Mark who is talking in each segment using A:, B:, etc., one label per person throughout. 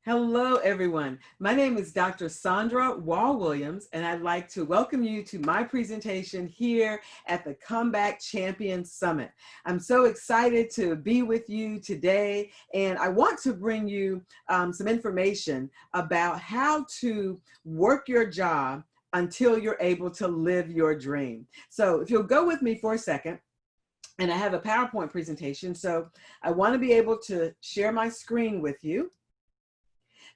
A: Hello, everyone. My name is Dr. Saundra Williams, and I'd like to welcome you to my presentation here at the Comeback Champion Summit. I'm so excited to be with you today, and I want to bring you some information about how to work your job until you're able to live your dream. So if you'll go with me for a second, and I have a PowerPoint presentation, so I want to be able to share my screen with you.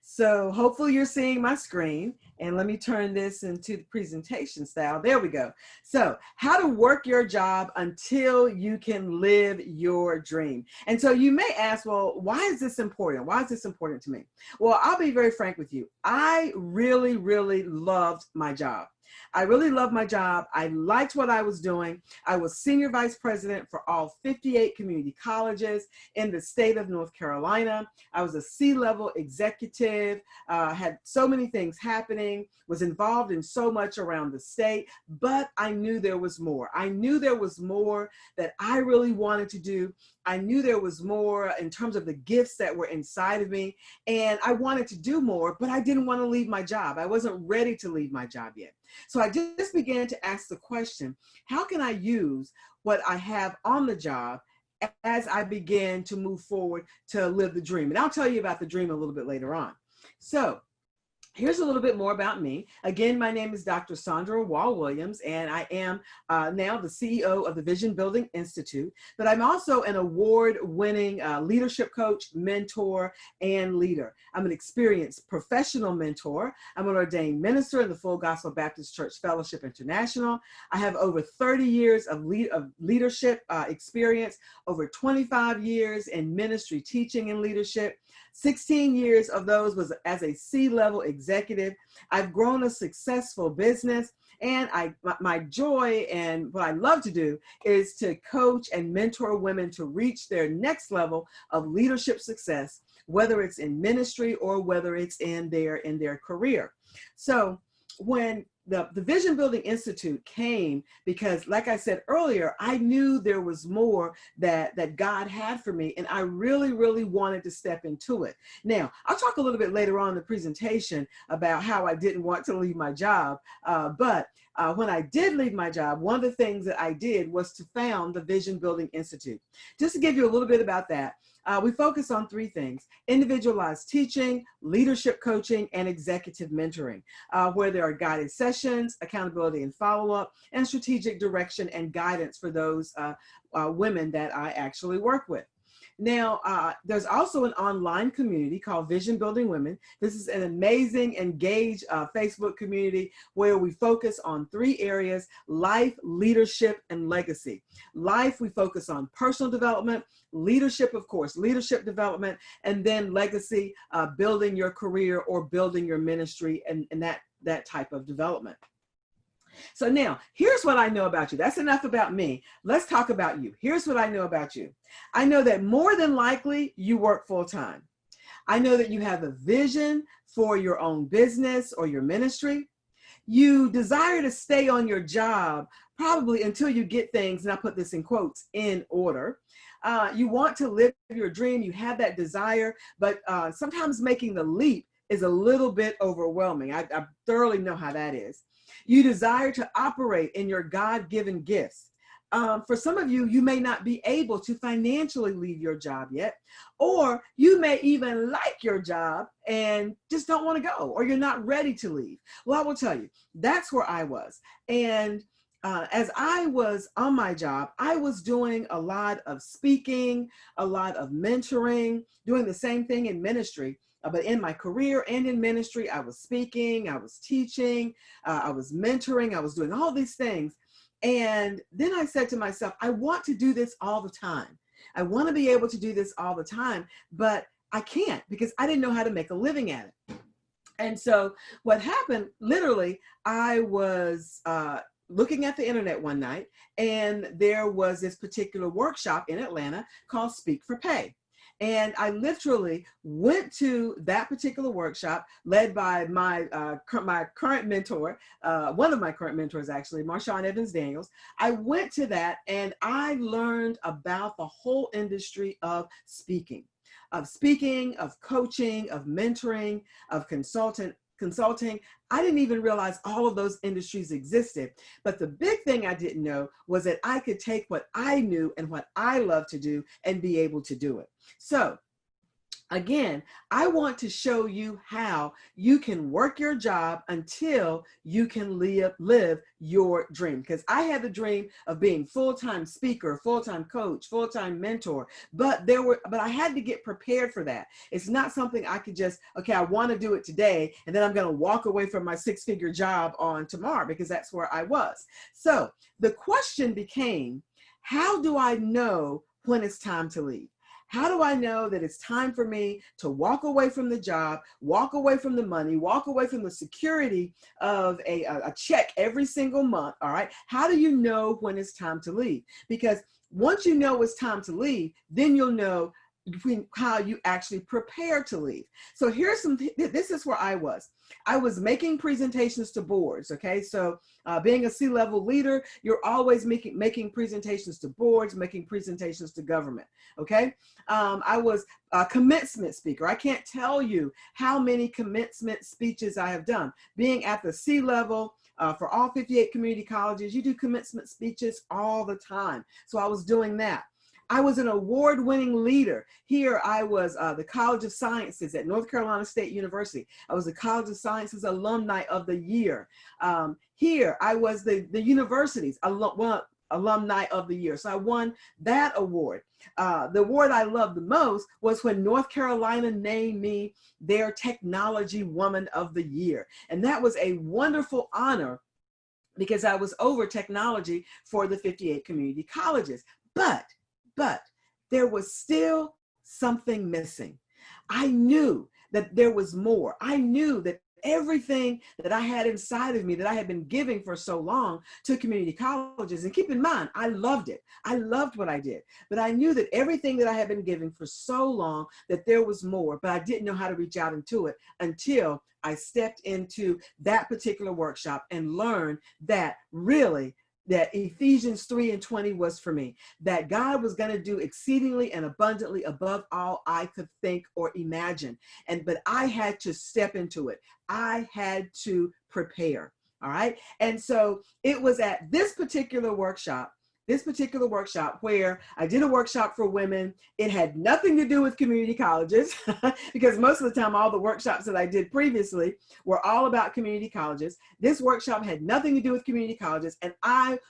A: So hopefully you're seeing my screen, and let me turn this into the presentation style. There we go. So how to work your job until you can live your dream. And so you may ask, well, why is this important? Why is this important to me? Well, I'll be very frank with you. I really, really loved my job. I really loved my job. I liked what I was doing. I was senior vice president for all 58 community colleges in the state of North Carolina. I was a C-level executive, had so many things happening, was involved in so much around the state, but I knew there was more. I knew there was more that I really wanted to do. I knew there was more in terms of the gifts that were inside of me, and I wanted to do more, but I didn't want to leave my job. I wasn't ready to leave my job yet. So I just began to ask the question, how can I use what I have on the job as I begin to move forward to live the dream? And I'll tell you about the dream a little bit later on. So here's a little bit more about me. Again, my name is Dr. Saundra Williams, and I am now the CEO of the Vision Building Institute, but I'm also an award-winning leadership coach, mentor, and leader. I'm an experienced professional mentor. I'm an ordained minister in the Full Gospel Baptist Church Fellowship International. I have over 30 years of leadership experience, over 25 years in ministry teaching and leadership. 16 years of those was as a C-level executive. I've grown a successful business, and my joy and what I love to do is to coach and mentor women to reach their next level of leadership success, whether it's in ministry or whether it's in their career. So when the Vision Building Institute came, because like I said earlier, I knew there was more that God had for me, and I really, really wanted to step into it. Now, I'll talk a little bit later on in the presentation about how I didn't want to leave my job, but when I did leave my job, one of the things that I did was to found the Vision Building Institute. Just to give you a little bit about that, we focus on three things: individualized teaching, leadership coaching, and executive mentoring, where there are guided sessions, accountability and follow-up, and strategic direction and guidance for those women that I actually work with. Now, there's also an online community called Vision Building Women. This is an amazing, engaged Facebook community where we focus on three areas: life, leadership, and legacy. Life, we focus on personal development; leadership, of course, leadership development; and then legacy, building your career or building your ministry, and that type of development. So now, here's what I know about you. That's enough about me. Let's talk about you. Here's what I know about you. I know that more than likely you work full-time. I know that you have a vision for your own business or your ministry. You desire to stay on your job probably until you get things, and I put this in quotes, in order. You want to live your dream. You have that desire, but sometimes making the leap is a little bit overwhelming. I thoroughly know how that is. You desire to operate in your God-given gifts. For some of you, you may not be able to financially leave your job yet, or you may even like your job and just don't want to go, or you're not ready to leave. Well, I will tell you, that's where I was. And as I was on my job, I was doing a lot of speaking, a lot of mentoring, doing the same thing in ministry. But in my career and in ministry, I was speaking, I was teaching, I was mentoring, I was doing all these things. And then I said to myself, I want to do this all the time. I want to be able to do this all the time, but I can't because I didn't know how to make a living at it. And so what happened, literally, I was looking at the internet one night, and there was this particular workshop in Atlanta called Speak for Pay. And I literally went to that particular workshop led by my current mentor, one of my current mentors actually, Marshawn Evans Daniels. I went to that and I learned about the whole industry of speaking. of speaking, of coaching, of mentoring, of consulting. I didn't even realize all of those industries existed. But the big thing I didn't know was that I could take what I knew and what I love to do and be able to do it. So again, I want to show you how you can work your job until you can live your dream. Because I had the dream of being full-time speaker, full-time coach, full-time mentor, but I had to get prepared for that. It's not something I could just, okay, I want to do it today, and then I'm going to walk away from my six-figure job on tomorrow, because that's where I was. So the question became, how do I know when it's time to leave? How do I know that it's time for me to walk away from the job, walk away from the money, walk away from the security of a check every single month, all right? How do you know when it's time to leave? Because once you know it's time to leave, then you'll know how you actually prepare to leave. So this is where I was. I was making presentations to boards, okay? So being a C-level leader, you're always making presentations to boards, making presentations to government, okay? I was a commencement speaker. I can't tell you how many commencement speeches I have done. Being at the C-level, for all 58 community colleges, you do commencement speeches all the time. So I was doing that. I was an award-winning leader. Here I was the College of Sciences at North Carolina State University. I was the College of Sciences Alumni of the Year. Here I was the university's Alumni of the Year. So I won that award. The award I loved the most was when North Carolina named me their Technology Woman of the Year. And that was a wonderful honor because I was over technology for the 58 community colleges. But there was still something missing. I knew that there was more. I knew that everything that I had inside of me that I had been giving for so long to community colleges, and keep in mind, I loved it. I loved what I did, but I knew that everything that I had been giving for so long, that there was more, but I didn't know how to reach out into it until I stepped into that particular workshop and learned that really that Ephesians 3:20 was for me, that God was going to do exceedingly and abundantly above all I could think or imagine. But I had to step into it. I had to prepare. All right. And so it was at this particular workshop where I did a workshop for women. It had nothing to do with community colleges because most of the time, all the workshops that I did previously were all about community colleges. This workshop had nothing to do with community colleges. And I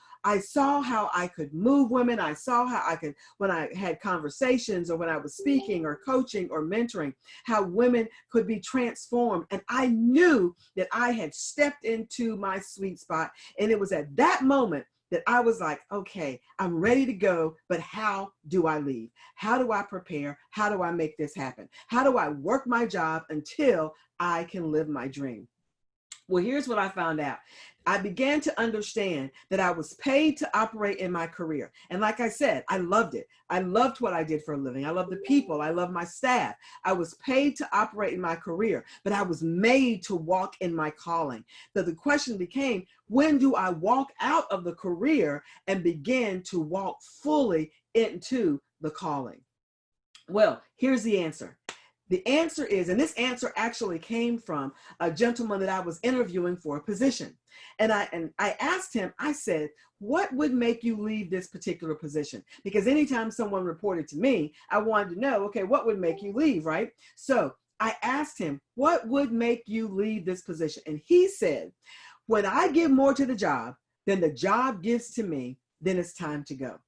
A: saw how I could move women. I saw how I could, when I had conversations or when I was speaking or coaching or mentoring, how women could be transformed. And I knew that I had stepped into my sweet spot. And it was at that moment that I was like, okay, I'm ready to go, but how do I leave? How do I prepare? How do I make this happen? How do I work my job until I can live my dream? Well, here's what I found out. I began to understand that I was paid to operate in my career. And like I said, I loved it. I loved what I did for a living. I loved the people. I loved my staff. I was paid to operate in my career, but I was made to walk in my calling. So the question became, when do I walk out of the career and begin to walk fully into the calling? Well, here's the answer. The answer is, and this answer actually came from a gentleman that I was interviewing for a position. And I asked him, I said, what would make you leave this particular position? Because anytime someone reported to me, I wanted to know, okay, what would make you leave, right? So I asked him, what would make you leave this position? And he said, when I give more to the job than the job gives to me, then it's time to go.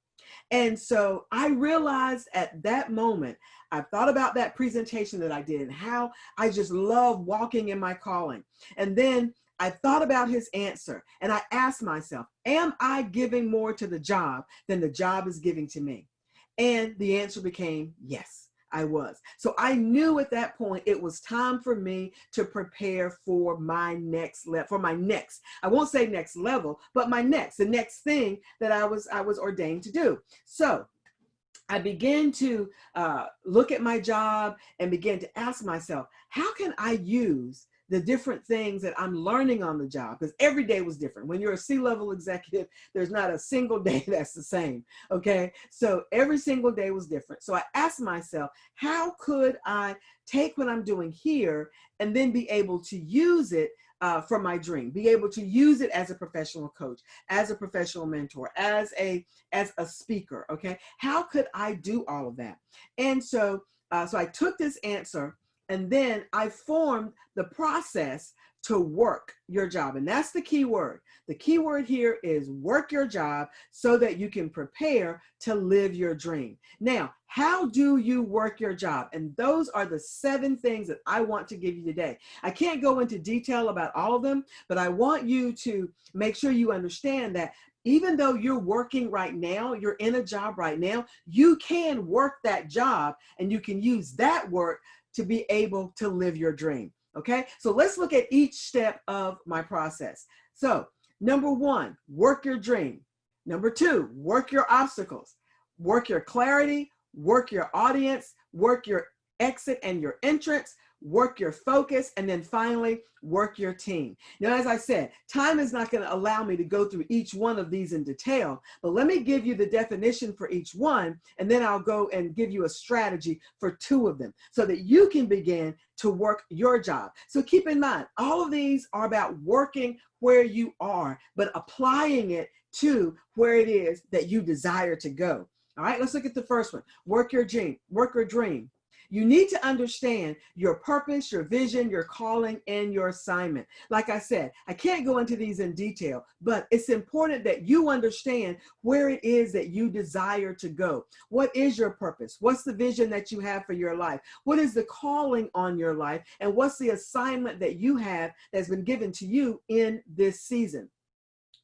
A: And so I realized at that moment, I thought about that presentation that I did and how I just love walking in my calling. And then I thought about his answer and I asked myself, am I giving more to the job than the job is giving to me? And the answer became yes, I was. So I knew at that point it was time for me to prepare for my next level, I won't say next level, but the next thing that I was ordained to do. So I began to look at my job and began to ask myself, how can I use the different things that I'm learning on the job, because every day was different. When you're a C-level executive, there's not a single day that's the same, okay? So every single day was different. So I asked myself, how could I take what I'm doing here and then be able to use it for my dream, be able to use it as a professional coach, as a professional mentor, as a speaker, okay? How could I do all of that? And so I took this answer, and then I formed the process to work your job. And that's the key word. The key word here is work your job so that you can prepare to live your dream. Now, how do you work your job? And those are the 7 things that I want to give you today. I can't go into detail about all of them, but I want you to make sure you understand that even though you're working right now, you're in a job right now, you can work that job and you can use that work to be able to live your dream. Okay, so let's look at each step of my process. So number 1, work your dream. Number 2, work your obstacles, work your clarity, work your audience, work your exit and your entrance, work your focus, and then finally work your team. Now, as I said, time is not going to allow me to go through each one of these in detail, but let me give you the definition for each one, and then I'll go and give you a strategy for 2 of them so that you can begin to work your job. So keep in mind, all of these are about working where you are, but applying it to where it is that you desire to go. All right, let's look at the first one. Work your dream. Work your dream. You need to understand your purpose, your vision, your calling, and your assignment. Like I said, I can't go into these in detail, but it's important that you understand where it is that you desire to go. What is your purpose? What's the vision that you have for your life? What is the calling on your life? And what's the assignment that you have that's been given to you in this season?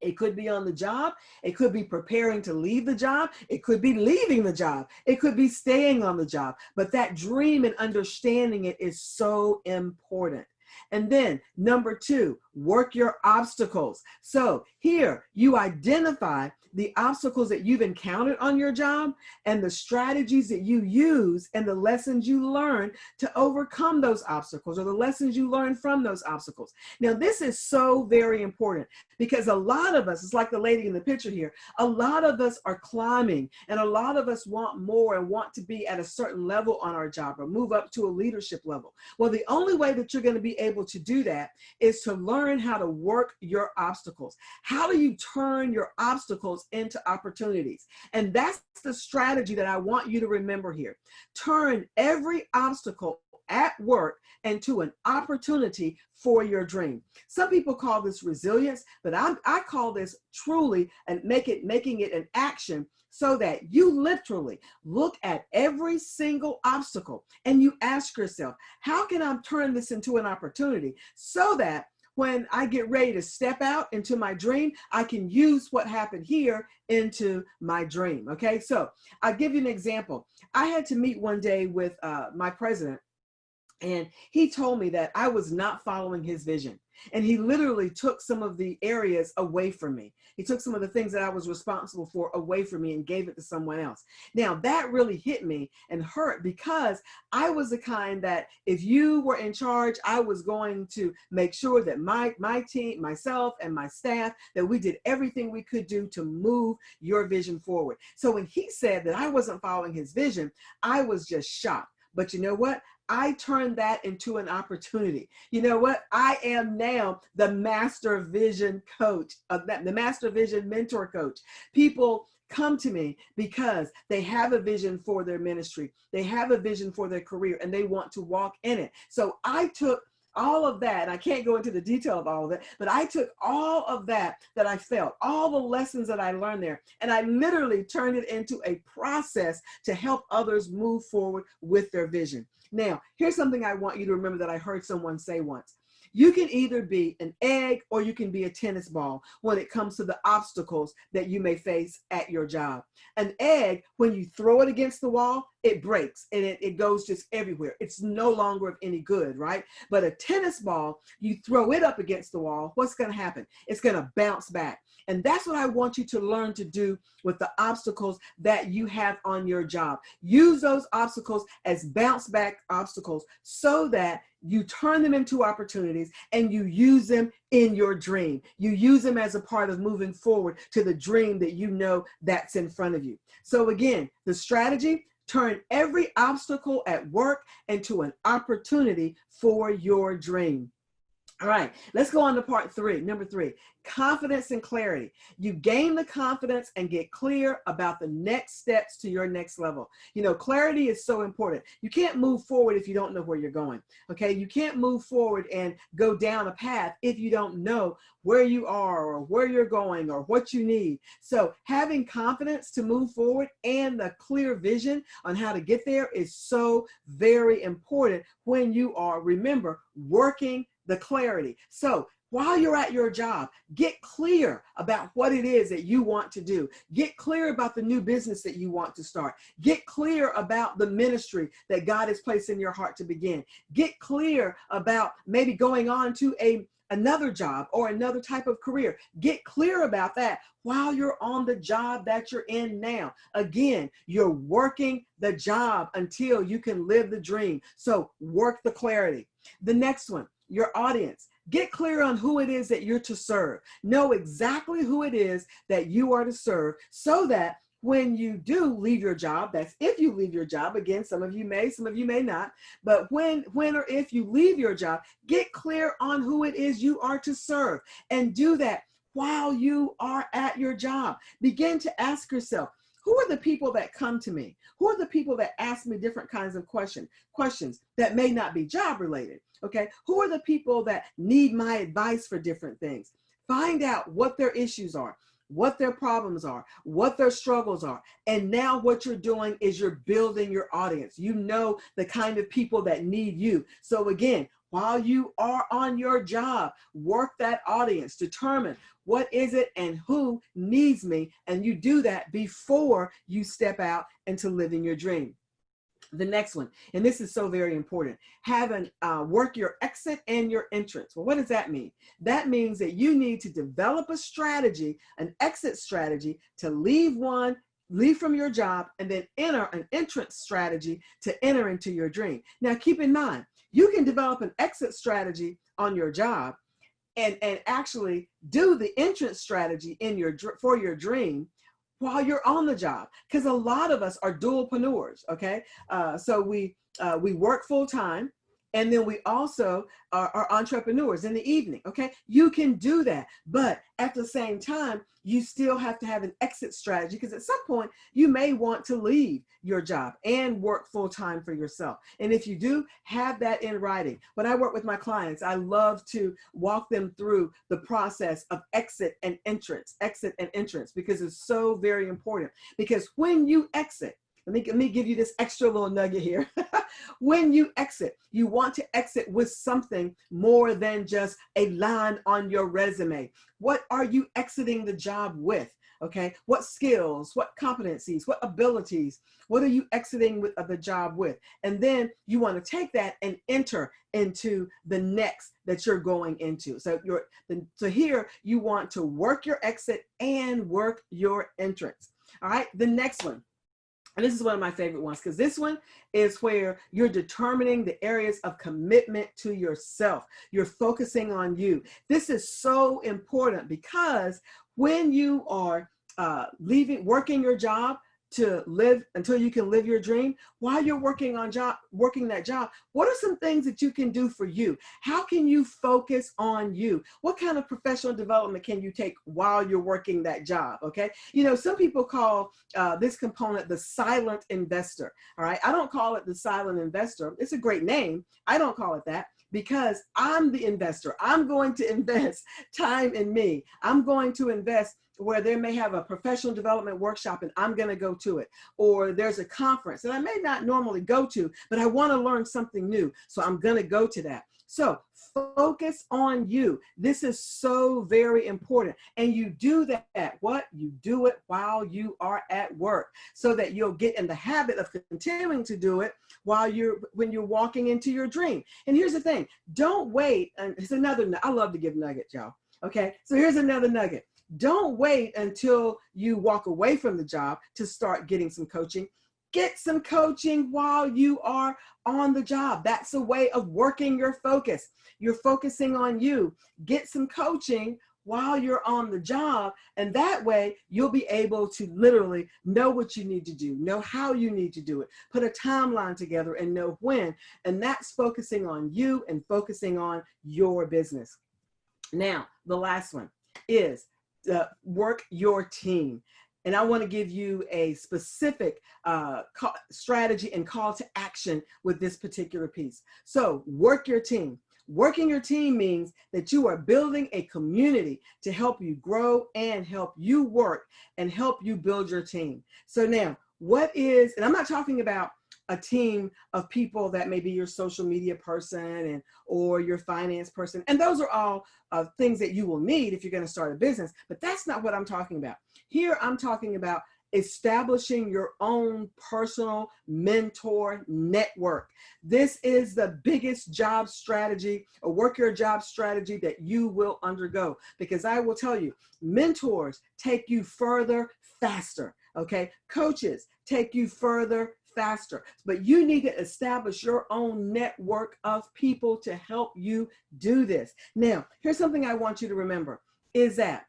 A: It could be on the job. It could be preparing to leave the job. It could be leaving the job. It could be staying on the job. But that dream and understanding it is so important. And then number 2, work your obstacles. So here you identify the obstacles that you've encountered on your job and the strategies that you use and the lessons you learn to overcome those obstacles, or the lessons you learn from those obstacles. Now, this is so very important because a lot of us, it's like the lady in the picture here, a lot of us are climbing and a lot of us want more and want to be at a certain level on our job or move up to a leadership level. Well, the only way that you're going to be able to do that is to learn how to work your obstacles. How do you turn your obstacles into opportunities? And that's the strategy that I want you to remember here. Turn every obstacle at work into an opportunity for your dream. Some people call this resilience, but I call this truly and making it an action, so that you literally look at every single obstacle and you ask yourself, how can I turn this into an opportunity so that when I get ready to step out into my dream, I can use what happened here into my dream. Okay, so I'll give you an example. I had to meet one day with my president, and he told me that I was not following his vision. And he literally took some of the areas away from me. He took some of the things that I was responsible for away from me and gave it to someone else. Now, that really hit me and hurt, because I was the kind that if you were in charge, I was going to make sure that my team, myself and my staff, that we did everything we could do to move your vision forward. So when he said that I wasn't following his vision, I was just shocked. But you know what? I turned that into an opportunity. You know what? I am now the master vision coach, the master vision mentor coach. People come to me because they have a vision for their ministry. They have a vision for their career and they want to walk in it. So I took all of that, and I can't go into the detail of all of it, but I took all of that I felt, all the lessons that I learned there, and I literally turned it into a process to help others move forward with their vision. Now, here's something I want you to remember that I heard someone say once. You can either be an egg or you can be a tennis ball when it comes to the obstacles that you may face at your job. An egg, when you throw it against the wall, it breaks and it goes just everywhere. It's no longer of any good, right? But a tennis ball, you throw it up against the wall, what's going to happen? It's going to bounce back. And that's what I want you to learn to do with the obstacles that you have on your job. Use those obstacles as bounce back obstacles so that you turn them into opportunities and you use them in your dream. You use them as a part of moving forward to the dream that you know that's in front of you. So again, the strategy: turn every obstacle at work into an opportunity for your dream. All right, let's go on to part three. Number three, confidence and clarity. You gain the confidence and get clear about the next steps to your next level. You know, clarity is so important. You can't move forward if you don't know where you're going. Okay, you can't move forward and go down a path if you don't know where you are or where you're going or what you need. So having confidence to move forward and the clear vision on how to get there is so very important when you are, remember, working the clarity. So while you're at your job, get clear about what it is that you want to do. Get clear about the new business that you want to start. Get clear about the ministry that God has placed in your heart to begin. Get clear about maybe going on to another job or another type of career. Get clear about that while you're on the job that you're in now. Again, you're working the job until you can live the dream. So work the clarity. The next one, your audience. Get clear on who it is that you're to serve. Know exactly who it is that you are to serve so that when you do leave your job, that's if you leave your job, again, some of you may not, but when or if you leave your job, get clear on who it is you are to serve and do that while you are at your job. Begin to ask yourself, who are the people that come to me? Who are the people that ask me different kinds of questions that may not be job related? Okay, who are the people that need my advice for different things? Find out what their issues are, what their problems are, what their struggles are. And now what you're doing is you're building your audience. You know the kind of people that need you. So again, while you are on your job, work that audience, determine what is it and who needs me. And you do that before you step out into living your dream. The next one, and this is so very important, work your exit and your entrance. Well, what does that mean? That means that you need to develop a strategy, an exit strategy to leave from your job and then enter an entrance strategy to enter into your dream. Now, keep in mind, you can develop an exit strategy on your job and actually do the entrance strategy for your dream while you're on the job, because a lot of us are dualpreneurs, okay? So we work full time, and then we also are entrepreneurs in the evening, okay? You can do that, but at the same time, you still have to have an exit strategy, because at some point, you may want to leave your job and work full time for yourself. And if you do, have that in writing. When I work with my clients, I love to walk them through the process of exit and entrance, because it's so very important. Because when you exit, let me give you this extra little nugget here. When you exit, you want to exit with something more than just a line on your resume. What are you exiting the job with? Okay, what skills, what competencies, what abilities, what are you exiting with the job with? And then you want to take that and enter into the next that you're going into. So here you want to work your exit and work your entrance. All right, the next one. And this is one of my favorite ones, because this one is where you're determining the areas of commitment to yourself. You're focusing on you. This is so important, because when you are working your job to live until you can live your dream, while you're working that job, what are some things that you can do for you? How can you focus on you? What kind of professional development can you take while you're working that job? Okay, you know, some people call this component the silent investor. All right, I don't call it the silent investor. It's a great name. I don't call it that, because I'm the investor. I'm going to invest time in me. I'm going to invest where they may have a professional development workshop and I'm going to go to it, or there's a conference that I may not normally go to, but I want to learn something new, so I'm going to go to that. So focus on you. This is so very important. And you do that, what? You do it while you are at work so that you'll get in the habit of continuing to do it when you're walking into your dream. And here's the thing, don't wait. And it's another, I love to give nuggets, y'all. Okay, so here's another nugget. Don't wait until you walk away from the job to start getting some coaching. Get some coaching while you are on the job. That's a way of working your focus. You're focusing on you. Get some coaching while you're on the job, and that way you'll be able to literally know what you need to do, know how you need to do it, put a timeline together and know when. And that's focusing on you and focusing on your business. Now, the last one is work your team. And I want to give you a specific strategy and call to action with this particular piece. So work your team. Working your team means that you are building a community to help you grow and help you work and help you build your team. So now, and I'm not talking about a team of people that may be your social media person or your finance person. And those are all things that you will need if you're going to start a business, but that's not what I'm talking about. Here, I'm talking about establishing your own personal mentor network. This is the biggest job strategy or work your job strategy that you will undergo, because I will tell you, mentors take you further faster. Okay, coaches take you further faster, but you need to establish your own network of people to help you do this. Now, here's something I want you to remember is that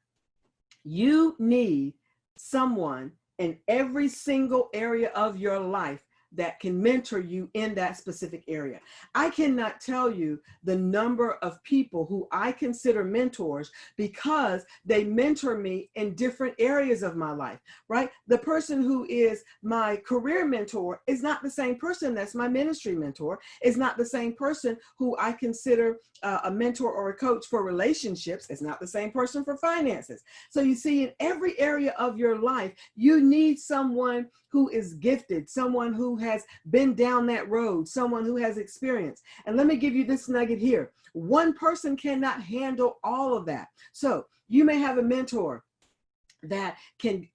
A: you need someone in every single area of your life that can mentor you in that specific area. I cannot tell you the number of people who I consider mentors because they mentor me in different areas of my life, right? The person who is my career mentor is not the same person that's my ministry mentor, is not the same person who I consider a mentor or a coach for relationships. It's not the same person for finances. So you see, in every area of your life, you need someone who is gifted, someone who has been down that road, someone who has experience. And let me give you this nugget here. One person cannot handle all of that. So you may have a mentor that can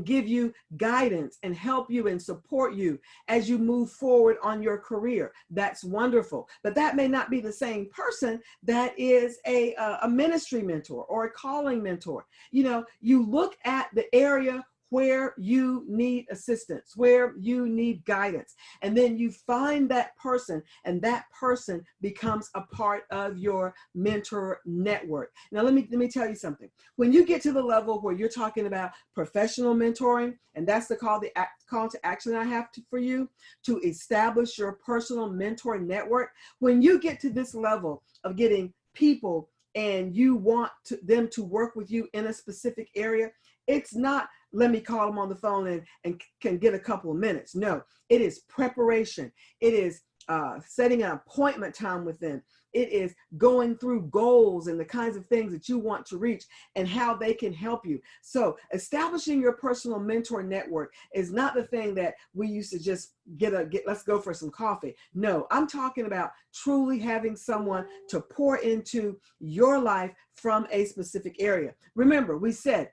A: give you guidance and help you and support you as you move forward on your career. That's wonderful. But that may not be the same person that is a ministry mentor or a calling mentor. You know, you look at the area where you need assistance, where you need guidance, and then you find that person, and that person becomes a part of your mentor network. Now, let me tell you something. When you get to the level where you're talking about professional mentoring, and that's the call to action I have for you to establish your personal mentor network. When you get to this level of getting people and you want them to work with you in a specific area, it's not, let me call them on the phone and can get a couple of minutes. No, it is preparation. It is setting an appointment time with them. It is going through goals and the kinds of things that you want to reach and how they can help you. So establishing your personal mentor network is not the thing that we used to just let's go for some coffee. No, I'm talking about truly having someone to pour into your life from a specific area. Remember, we said,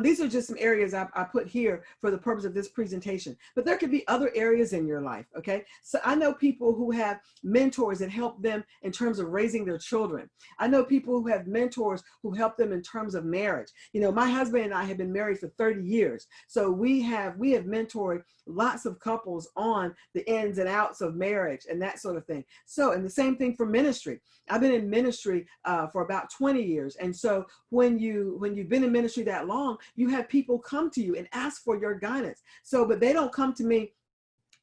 A: these are just some areas I put here for the purpose of this presentation, but there could be other areas in your life, okay? So I know people who have mentors that help them in terms of raising their children. I know people who have mentors who help them in terms of marriage. You know, my husband and I have been married for 30 years. So we have mentored lots of couples on the ins and outs of marriage and that sort of thing. So, and the same thing for ministry. I've been in ministry for about 20 years. And so when you've been in ministry that long, you have people come to you and ask for your guidance. So, but they don't come to me.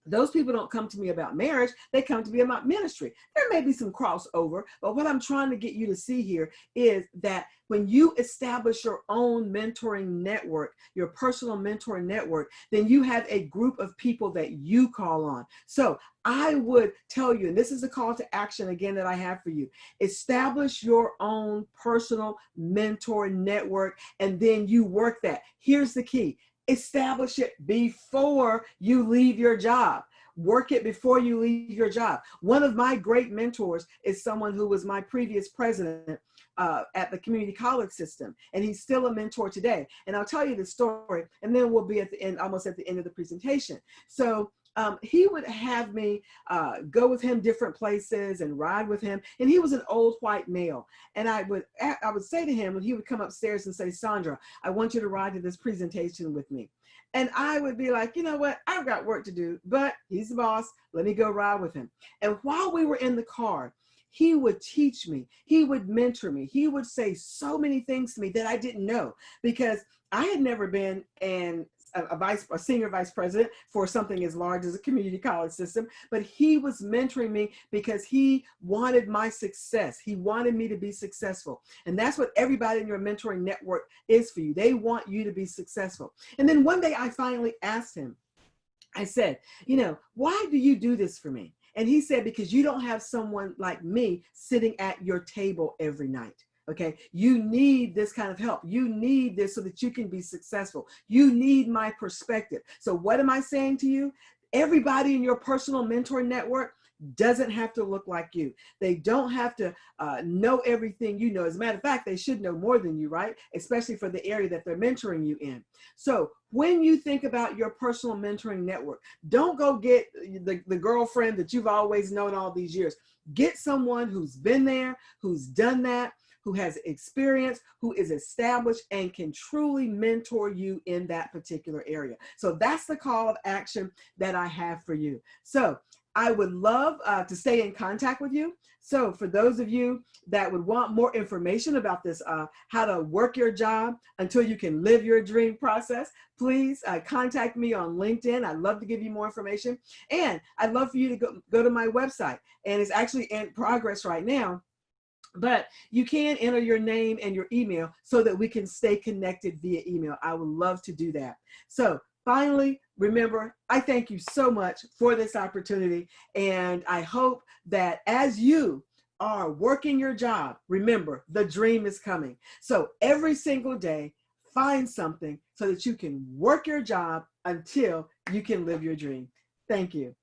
A: Those people don't come to me about marriage. They come to me about ministry. There may be some crossover, but what I'm trying to get you to see here is that when you establish your own mentoring network, your personal mentoring network, then you have a group of people that you call on. So I would tell you, and this is a call to action again that I have for you, establish your own personal mentor network, and then you work that. Here's the key. Establish it before you leave your job. work it before you leave your job. One of my great mentors is someone who was my previous president at the community college system, and he's still a mentor today. And I'll tell you the story, and then we'll be at the end, almost at the end of the presentation. So he would have me go with him different places and ride with him. And he was an old white male. And I would say to him when he would come upstairs and say, Saundra, I want you to ride to this presentation with me. And I would be like, you know what, I've got work to do, but he's the boss. Let me go ride with him. And while we were in the car, he would teach me, he would mentor me, he would say so many things to me that I didn't know, because I had never been a senior vice president for something as large as a community college system, but he was mentoring me because he wanted my success. He wanted me to be successful. And that's what everybody in your mentoring network is for you. They want you to be successful. And then one day I finally asked him, I said, you know, why do you do this for me? And he said, because you don't have someone like me sitting at your table every night. Okay, you need this kind of help. You need this so that you can be successful. You need my perspective. So what am I saying to you? Everybody in your personal mentor network doesn't have to look like you. They don't have to know everything you know. As a matter of fact, they should know more than you, right? Especially for the area that they're mentoring you in. So when you think about your personal mentoring network, don't go get the girlfriend that you've always known all these years. Get someone who's been there, who's done that, who has experience, who is established and can truly mentor you in that particular area. So that's the call of action that I have for you. So I would love to stay in contact with you. So for those of you that would want more information about this, how to work your job until you can live your dream process, please contact me on LinkedIn. I'd love to give you more information. And I'd love for you to go to my website. And it's actually in progress right now. But you can enter your name and your email so that we can stay connected via email. I would love to do that. So finally, remember, I thank you so much for this opportunity. And I hope that as you are working your job, remember, the dream is coming. So every single day, find something so that you can work your job until you can live your dream. Thank you.